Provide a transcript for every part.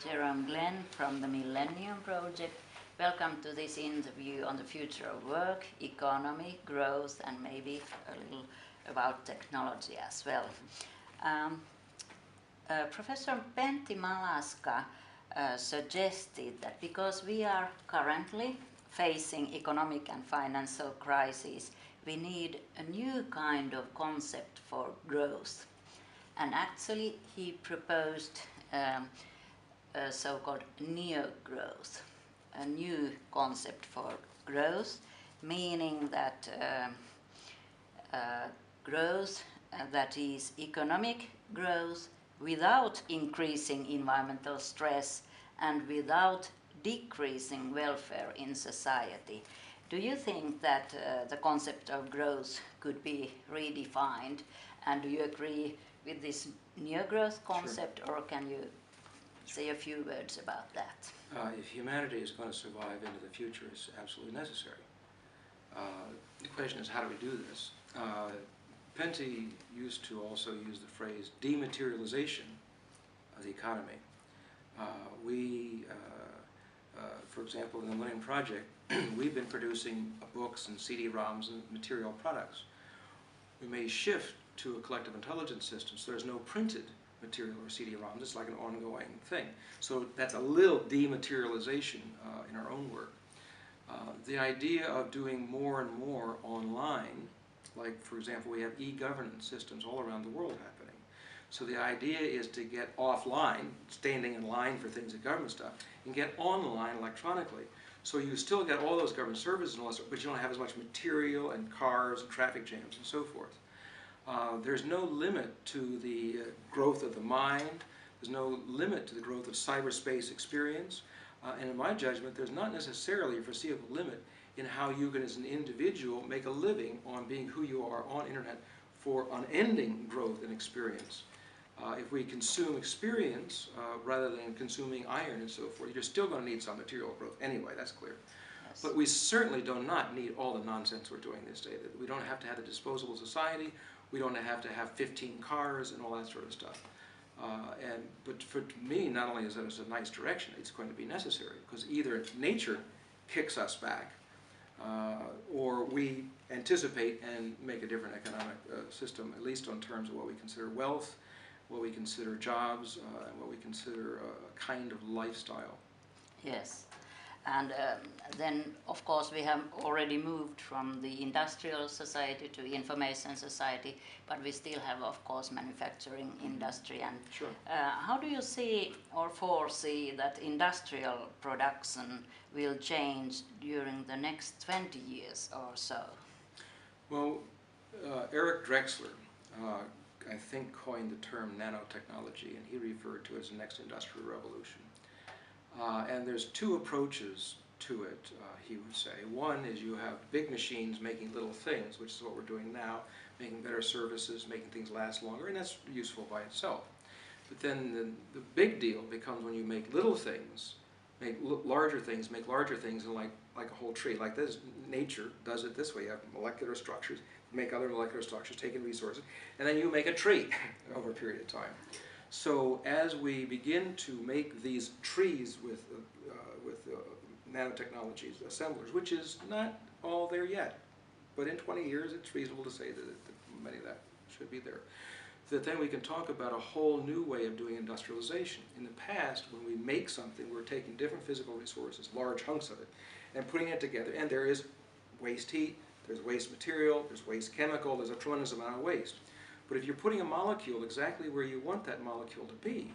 Jerome from the Millennium project. Welcome to this interview on the future of work, economy, growth, and maybe a little about technology as well. Professor Pentti Malaska suggested that because we are currently facing economic and financial crisis, we need a new kind of concept for growth. And actually he proposed a so-called neo-growth, a new concept for growth, meaning that growth that is economic growth without increasing environmental stress and without decreasing welfare in society. Do you think that the concept of growth could be redefined, and do you agree with this neo-growth concept? Sure. Or can you say a few words about that? If humanity is going to survive into the future, it's absolutely necessary. The question is, how do we do this? Pentti used to also use the phrase dematerialization of the economy. For example, in the Millennium Project, we've been producing books and CD-ROMs and material products. We may shift to a collective intelligence system, so there's no printed material or CD-ROMs. It's like an ongoing thing. So that's a little dematerialization in our own work. The idea of doing more and more online, like for example we have e-governance systems all around the world happening. So the idea is to get offline, standing in line for things like government stuff, and get online electronically. So you still get all those government services and all that stuff, but you don't have as much material and cars and traffic jams and so forth. There's no limit to the growth of the mind. There's no limit to the growth of cyberspace experience. And in my judgment, there's not necessarily a foreseeable limit in how you can, as an individual, make a living on being who you are on internet for unending growth and experience. If we consume experience rather than consuming iron and so forth, you're still going to need some material growth anyway, that's clear. Yes. But we certainly do not need all the nonsense we're doing this day. We don't have to have a disposable society. We don't have to have 15 cars and all that sort of stuff. But for me, not only is it a nice direction, it's going to be necessary, because either nature kicks us back, or we anticipate and make a different economic system, at least in terms of what we consider wealth, what we consider jobs, and what we consider a kind of lifestyle. Yes. And then, of course, we have already moved from the industrial society to information society, but we still have, of course, manufacturing industry. And sure. How do you see or foresee that industrial production will change during the next 20 years or so? Well, Eric Drexler, I think, coined the term nanotechnology, and he referred to it as the next industrial revolution. And there's two approaches to it, he would say. One is you have big machines making little things, which is what we're doing now, making better services, making things last longer, and that's useful by itself. But then the big deal becomes when you make little things, make larger things, and like a whole tree. Like this, nature does it this way. You have molecular structures, make other molecular structures, take in resources, and then you make a tree over a period of time. So as we begin to make these trees with nanotechnologies, assemblers, which is not all there yet, but in 20 years it's reasonable to say that many of that should be there, that then we can talk about a whole new way of doing industrialization. In the past, when we make something, we're taking different physical resources, large hunks of it, and putting it together, and there is waste heat, there's waste material, there's waste chemical, there's a tremendous amount of waste. But if you're putting a molecule exactly where you want that molecule to be,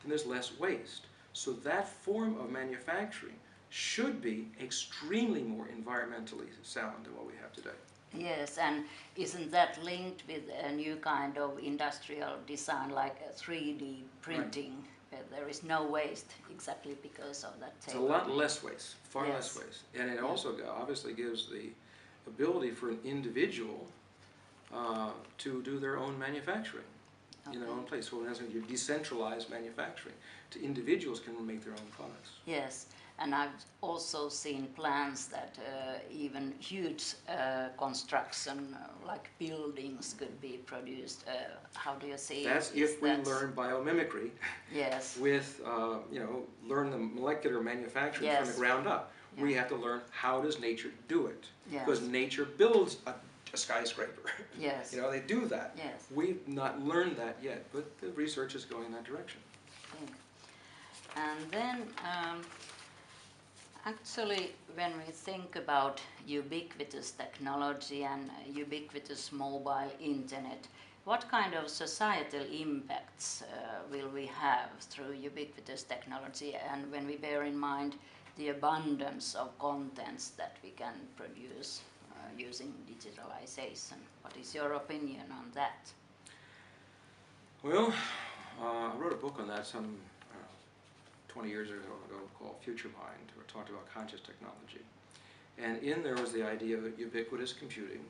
then there's less waste. So that form of manufacturing should be extremely more environmentally sound than what we have today. Yes, and isn't that linked with a new kind of industrial design, like a 3D printing, right, where there is no waste exactly because of that technology? It's a lot less waste, far less waste. And it also obviously gives the ability for an individual to do their own manufacturing in their own place. So in essence, you decentralize manufacturing. Individuals can make their own products. Yes, And I've also seen plans that even huge construction, like buildings, could be produced. How do you see? That's if we learn biomimicry. Yes. With, learn the molecular manufacturing from the ground up. Yeah. We have to learn how does nature do it. Yes. Because nature builds a skyscraper. Yes. They do that. Yes. We've not learned that yet, but the research is going in that direction. Okay. And then, actually, when we think about ubiquitous technology and ubiquitous mobile internet, what kind of societal impacts will we have through ubiquitous technology, and when we bear in mind the abundance of contents that we can produce using digitalization? What is your opinion on that? Well, I wrote a book on that some 20 years ago called Future Mind, where it talked about conscious technology. And in there was the idea of ubiquitous computing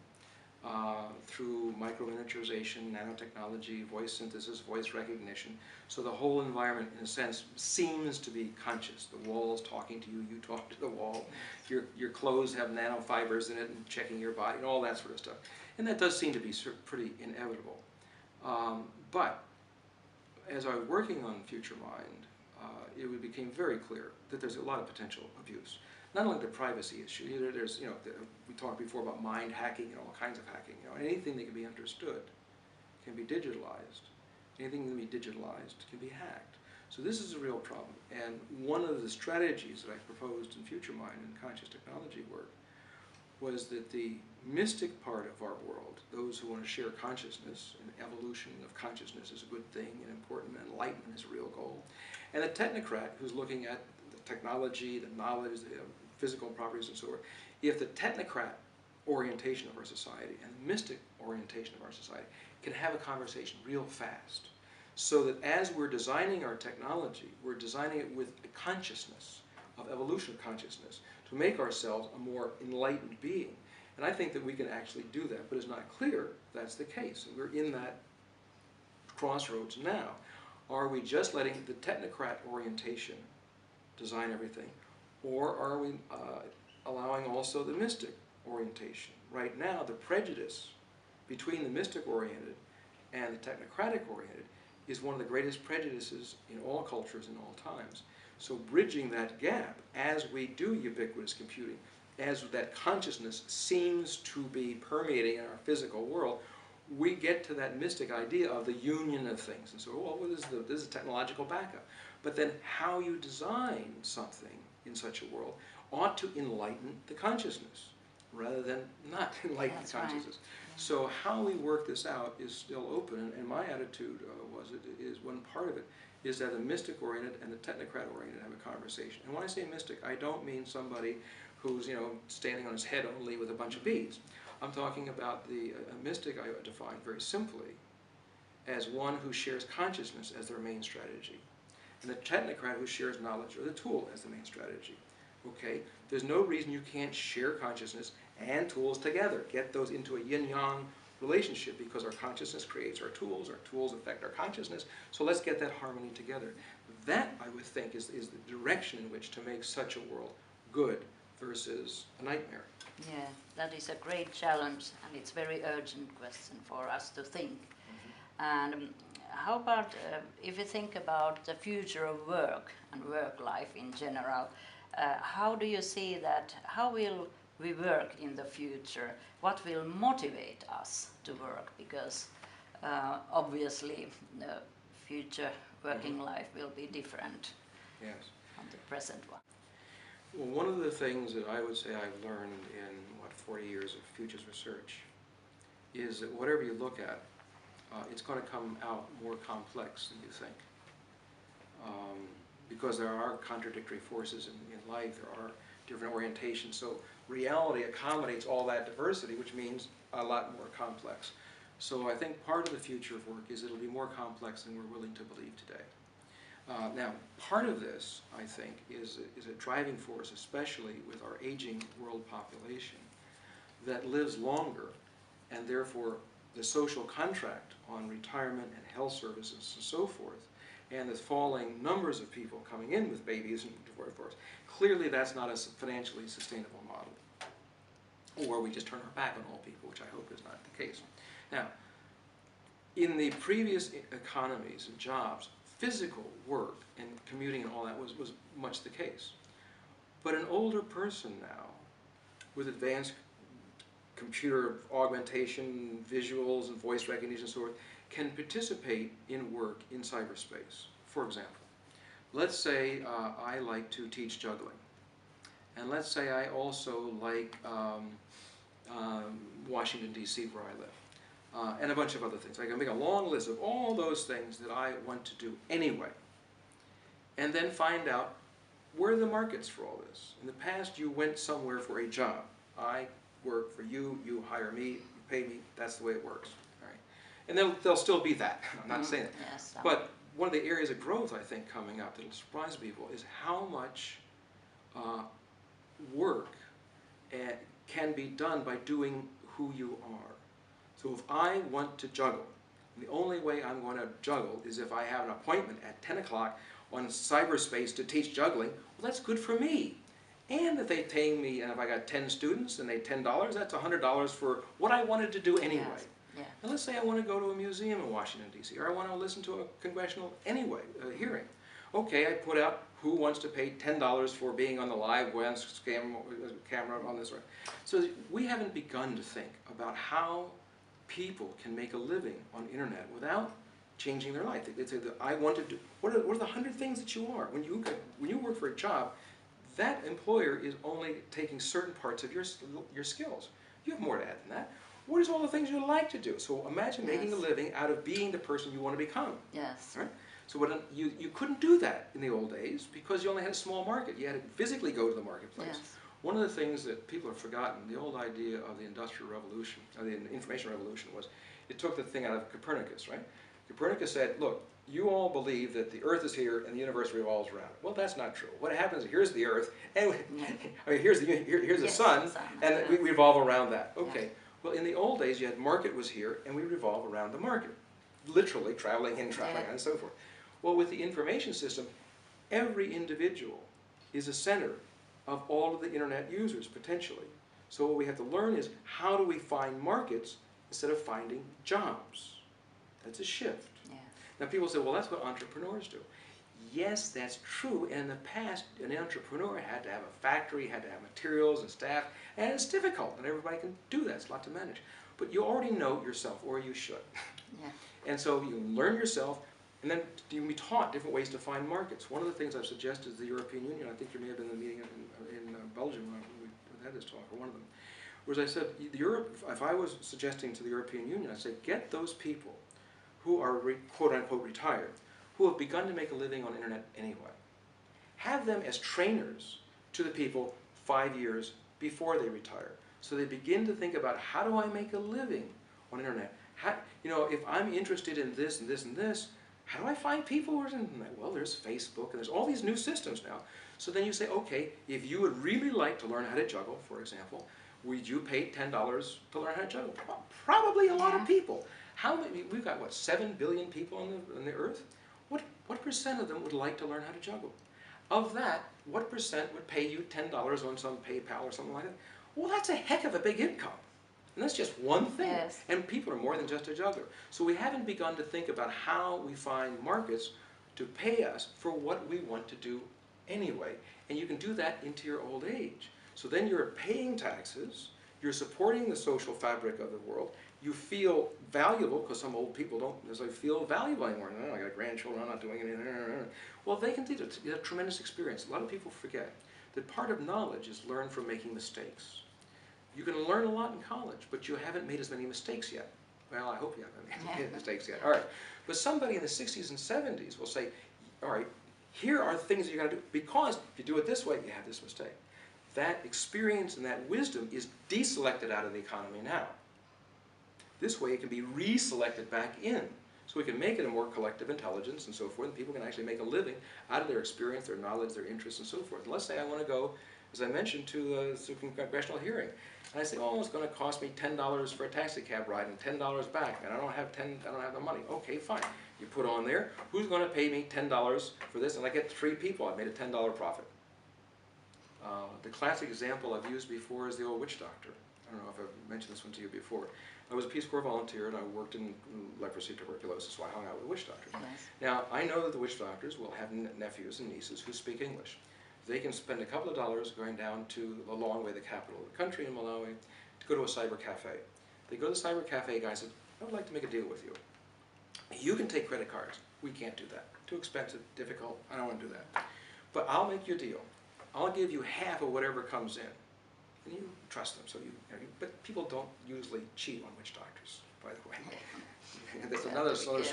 through micro-miniaturization, nanotechnology, voice synthesis, voice recognition. So the whole environment, in a sense, seems to be conscious. The wall's talking to you, you talk to the wall. Your clothes have nanofibers in it and checking your body, and all that sort of stuff. And that does seem to be pretty inevitable. But as I was working on Future Mind, it became very clear that there's a lot of potential abuse. Not only the privacy issue, there's, we talked before about mind hacking and all kinds of hacking. Anything that can be understood can be digitalized. Anything that can be digitalized can be hacked. So this is a real problem. And one of the strategies that I proposed in Future Mind and conscious technology work was that the mystic part of our world, those who want to share consciousness, and evolution of consciousness is a good thing and important, enlightenment is a real goal, and the technocrat who's looking at the technology, the knowledge, the physical properties and so forth, if the technocrat orientation of our society and the mystic orientation of our society can have a conversation real fast, so that as we're designing our technology, we're designing it with a consciousness of evolution of consciousness to make ourselves a more enlightened being. And I think that we can actually do that, but it's not clear that's the case. And we're in that crossroads now. Are we just letting the technocrat orientation design everything, or are we allowing also the mystic orientation? Right now, the prejudice between the mystic-oriented and the technocratic-oriented is one of the greatest prejudices in all cultures in all times. So bridging that gap as we do ubiquitous computing, as that consciousness seems to be permeating in our physical world, we get to that mystic idea of the union of things. And so, well, this is a technological backup. But then how you design something in such a world ought to enlighten the consciousness rather than not enlighten the consciousness. Right. So how we work this out is still open, and my attitude is one part of it is that the mystic-oriented and the technocrat-oriented have a conversation. And when I say mystic, I don't mean somebody who's standing on his head only with a bunch of beads. I'm talking about a mystic I define very simply as one who shares consciousness as their main strategy, and the technocrat who shares knowledge or the tool as the main strategy. Okay? There's no reason you can't share consciousness and tools together. Get those into a yin-yang relationship, because our consciousness creates our tools affect our consciousness, so let's get that harmony together. That, I would think, is the direction in which to make such a world good versus a nightmare. Yeah, that is a great challenge, and it's a very urgent question for us to think. Mm-hmm. And how about if you think about the future of work and work life in general, how do you see that? How will we work in the future? What will motivate us to work? Because obviously the future working life will be different from the present one. Well, one of the things that I would say I've learned in, 40 years of futures research is that whatever you look at, it's going to come out more complex than you think. Because there are contradictory forces in life, there are different orientations, so reality accommodates all that diversity, which means a lot more complex. So I think part of the future of work is it'll be more complex than we're willing to believe today. Now, part of this, I think, is a driving force, especially with our aging world population, that lives longer, and therefore the social contract on retirement and health services and so forth and the falling numbers of people coming in with babies and divorce, clearly that's not a financially sustainable model. Or we just turn our back on all people, which I hope is not the case. Now, in the previous economies and jobs, physical work and commuting and all that was much the case. But an older person now, with advanced computer augmentation, visuals and voice recognition and so forth, can participate in work in cyberspace. For example, let's say I like to teach juggling. And let's say I also like Washington, D.C., where I live. And a bunch of other things. I can make a long list of all those things that I want to do anyway. And then find out where are the markets for all this. In the past, you went somewhere for a job. I work for you, you hire me, you pay me, that's the way it works. All right? And there'll still be that. I'm not saying that. Yes, but one of the areas of growth, I think, coming up that will surprise people is how much work can be done by doing who you are. So if I want to juggle, the only way I'm going to juggle is if I have an appointment at 10 o'clock on cyberspace to teach juggling. Well, that's good for me. And if they pay me, and if I got 10 students and they $10, that's $100 for what I wanted to do anyway. Yes. Yeah. And let's say I want to go to a museum in Washington, D.C., or I want to listen to a congressional hearing. Okay, I put out who wants to pay $10 for being on the live camera on this. So we haven't begun to think about how people can make a living on the internet without changing their life. They say that I want to do, what are the 100 things that you are? When you work for a job, that employer is only taking certain parts of your skills. You have more to add than that. What is all the things you like to do? So imagine making a living out of being the person you want to become. Yes. Right? So you couldn't do that in the old days because you only had a small market. You had to physically go to the marketplace. Yes. One of the things that people have forgotten, the old idea of the Industrial Revolution, or the Information Revolution, was it took the thing out of Copernicus, right? Copernicus said, look, you all believe that the Earth is here and the universe revolves around it. Well, that's not true. What happens, here's the Earth, and here's the sun, and we revolve around that. Okay. Yeah. Well, in the old days, you had market was here, and we revolve around the market. Literally, traveling in, traveling out, and so forth. Well, with the information system, every individual is a center of all of the internet users, potentially. So what we have to learn is, how do we find markets instead of finding jobs? That's a shift. Yes. Now people say, well, that's what entrepreneurs do. Yes, that's true. And in the past, an entrepreneur had to have a factory, had to have materials and staff, and it's difficult. Not everybody can do that. It's a lot to manage. But you already know yourself, or you should. Yeah. And so you learn yourself, and then you can be taught different ways to find markets. One of the things I've suggested to the European Union, I think you may have been in the meeting in Belgium when we had this talk, or one of them, was I said, if I was suggesting to the European Union, I'd say, get those people who are quote-unquote retired, who have begun to make a living on the internet anyway. Have them as trainers to the people 5 years before they retire. So they begin to think about, how do I make a living on the internet? If I'm interested in this and this and this, how do I find people who are in that? Well, there's Facebook, and there's all these new systems now. So then you say, okay, if you would really like to learn how to juggle, for example, would you pay $10 to learn how to juggle? Probably a lot of people. How many? We've got, what, 7 billion people on the earth? What percent of them would like to learn how to juggle? Of that, what percent would pay you $10 on some PayPal or something like that? Well, that's a heck of a big income. And that's just one thing. Yes. And people are more than just a juggler. So we haven't begun to think about how we find markets to pay us for what we want to do anyway. And you can do that into your old age. So then you're paying taxes, you're supporting the social fabric of the world, you feel valuable, because some old people don't necessarily feel valuable anymore. No, I got grandchildren, I'm not doing anything. Well, they can do it. It's a tremendous experience. A lot of people forget that part of knowledge is learned from making mistakes. You can learn a lot in college, but you haven't made as many mistakes yet. Well, I hope you haven't made mistakes yet. All right. But somebody in the 60s and 70s will say, all right, here are things that you got to do, because if you do it this way, you have this mistake. That experience and that wisdom is deselected out of the economy now. This way it can be reselected back in. So we can make it a more collective intelligence and so forth, and people can actually make a living out of their experience, their knowledge, their interests, and so forth. And let's say I want to go, as I mentioned, to a congressional hearing. And I say, oh, it's going to cost me $10 for a taxi cab ride and $10 back, and I don't have the money. Okay, fine. You put on there, who's going to pay me $10 for this? And I get 3 people. I made a $10 profit. The classic example I've used before is the old witch doctor. I don't know if I've mentioned this one to you before. I was a Peace Corps volunteer and I worked in leprosy, tuberculosis, so I hung out with witch doctors. Yes. Now, I know that the witch doctors will have nephews and nieces who speak English. They can spend a couple of dollars going down to Lilongwe, the capital of the country in Malawi, to go to a cyber cafe. They go to the cyber cafe, guy says, I would like to make a deal with you. You can take credit cards. We can't do that. Too expensive, difficult, I don't want to do that. But I'll make you a deal. I'll give you half of whatever comes in. And you trust them, so but people don't usually cheat on witch doctors, by the way. That's another story.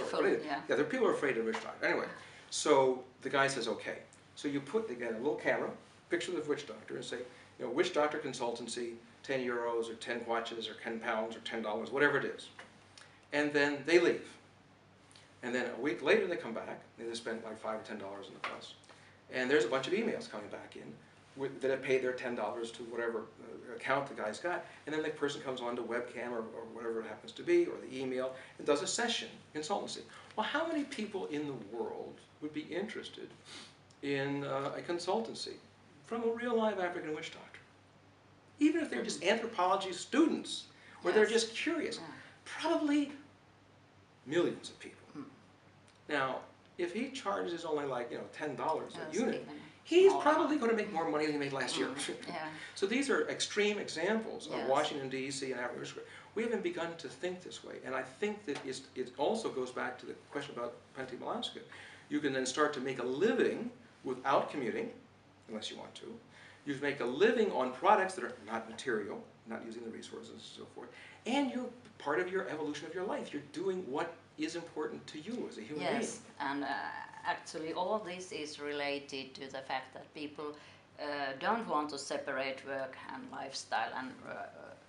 Yeah. There are people who are afraid of witch doctors. Anyway, so the guy says, okay. So they get a little camera, picture of the witch doctor, and say, witch doctor consultancy, 10 euros or 10 kwaches or 10 pounds or $10, whatever it is. And then they leave. And then a week later they come back, and they spent like $5 or $10 in the bus. And there's a bunch of emails coming back in that have paid their $10 to whatever account the guy's got, and then the person comes on to webcam or whatever it happens to be, or the email, and does a session, consultancy. Well, how many people in the world would be interested in a consultancy from a real live African witch doctor? Even if they're just anthropology students, or they're just curious. Probably millions of people. Now, if he charges only like $10 a unit, he's probably going to make more money than he made last year. So these are extreme examples of Washington, D.C. and Africa. We haven't begun to think this way. And I think that it also goes back to the question about Pentti Malaska. You can then start to make a living without commuting, unless you want to. You make a living on products that are not material, not using the resources and so forth. And you're part of your evolution of your life. You're doing what is important to you as a human being. Yes, and actually all this is related to the fact that people don't want to separate work and lifestyle and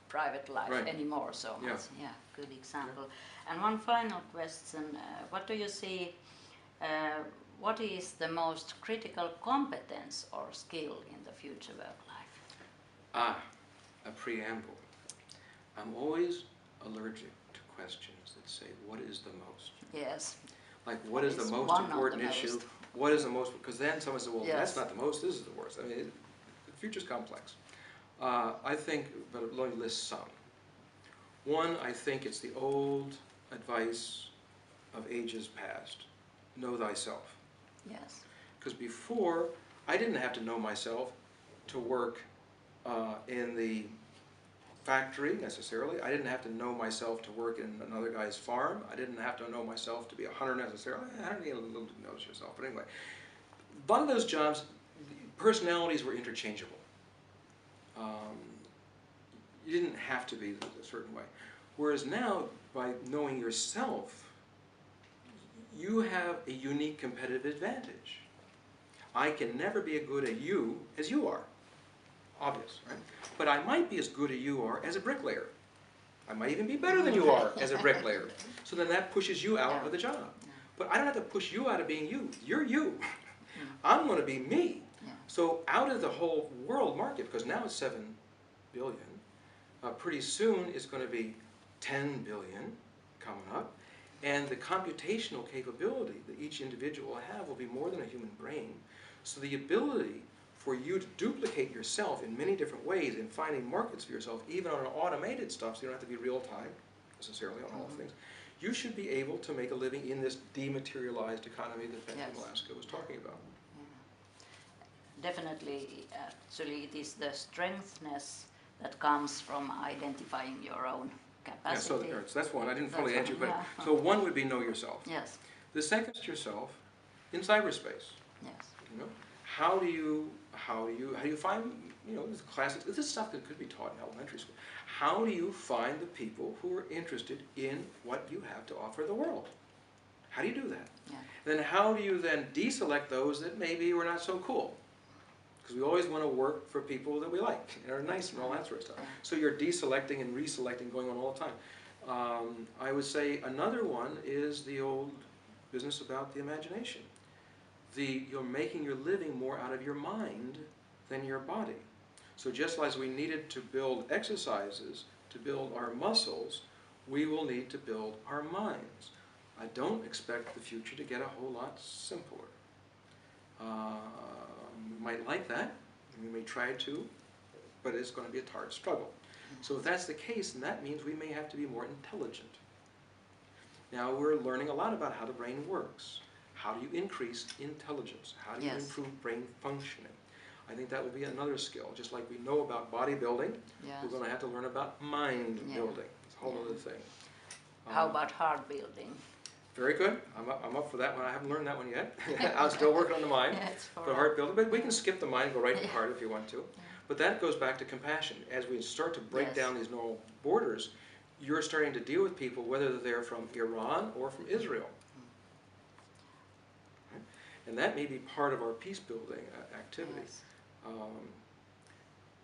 private life anymore so much. Yeah, good example. And one final question, what do you see, what is the most critical competence or skill in the future work life? A preamble. I'm always allergic to questions that say, what is the most? Yes. Like, what is the most important issue? What is the most, because then someone says, well, that's not the most, this is the worst. I mean, the future's complex. I think, but let me list some. One, I think it's the old advice of ages past, know thyself. Yes. Because before, I didn't have to know myself to work in the factory necessarily. I didn't have to know myself to work in another guy's farm. I didn't have to know myself to be a hunter necessarily. I don't need a little to know yourself, but anyway. A lot of those jobs, personalities were interchangeable. You didn't have to be a certain way. Whereas now, by knowing yourself, you have a unique competitive advantage. I can never be as good at you as you are. Obvious, right? But I might be as good as you are as a bricklayer. I might even be better than you are as a bricklayer. So then that pushes you out of the job. But I don't have to push you out of being you. You're you. I'm going to be me. So out of the whole world market, because now it's 7 billion, pretty soon it's going to be 10 billion coming up. And the computational capability that each individual will have will be more than a human brain. So the ability for you to duplicate yourself in many different ways in finding markets for yourself, even on an automated stuff, so you don't have to be real time necessarily on all things, you should be able to make a living in this dematerialized economy that Pentti Malaska was talking about. Definitely, actually, it is the strengthness that comes from identifying your own capacity. Yeah, so that's one. I didn't fully answer, but so one would be know yourself. Yes. The second is yourself in cyberspace. Yes. You know, how do you find, this classic, this is stuff that could be taught in elementary school. How do you find the people who are interested in what you have to offer the world? How do you do that? Yeah. Then how do you then deselect those that maybe were not so cool? Because we always want to work for people that we like and are nice and all that sort of stuff. So you're deselecting and reselecting going on all the time. I would say another one is the old business about the imagination. You're making your living more out of your mind than your body. So just as we needed to build exercises to build our muscles, we will need to build our minds. I don't expect the future to get a whole lot simpler. We might like that, we may try to, but it's going to be a hard struggle. So if that's the case, then that means we may have to be more intelligent. Now we're learning a lot about how the brain works. How do you increase intelligence? How do you improve brain functioning? I think that will be another skill. Just like we know about bodybuilding, we're going to have to learn about mind building. It's a whole other thing. How about heart building? Very good. I'm up for that one. I haven't learned that one yet. I'm still working on the mind, but heart building. But we can skip the mind and go right to the heart if you want to. But that goes back to compassion. As we start to break down these normal borders, you're starting to deal with people whether they're from Iran or from Israel. Right? And that may be part of our peace building activity.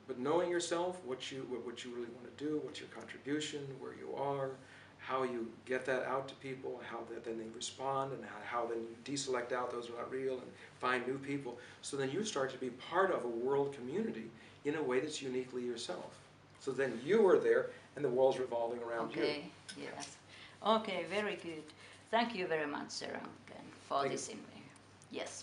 But knowing yourself, what you really want to do, what's your contribution, where you are, how you get that out to people, how then they respond, and how then you deselect out those who are not real and find new people. So then you start to be part of a world community in a way that's uniquely yourself. So then you are there and the world's revolving around you. Okay, yes. Okay, very good. Thank you very much, Jerome, for this interview. Yes.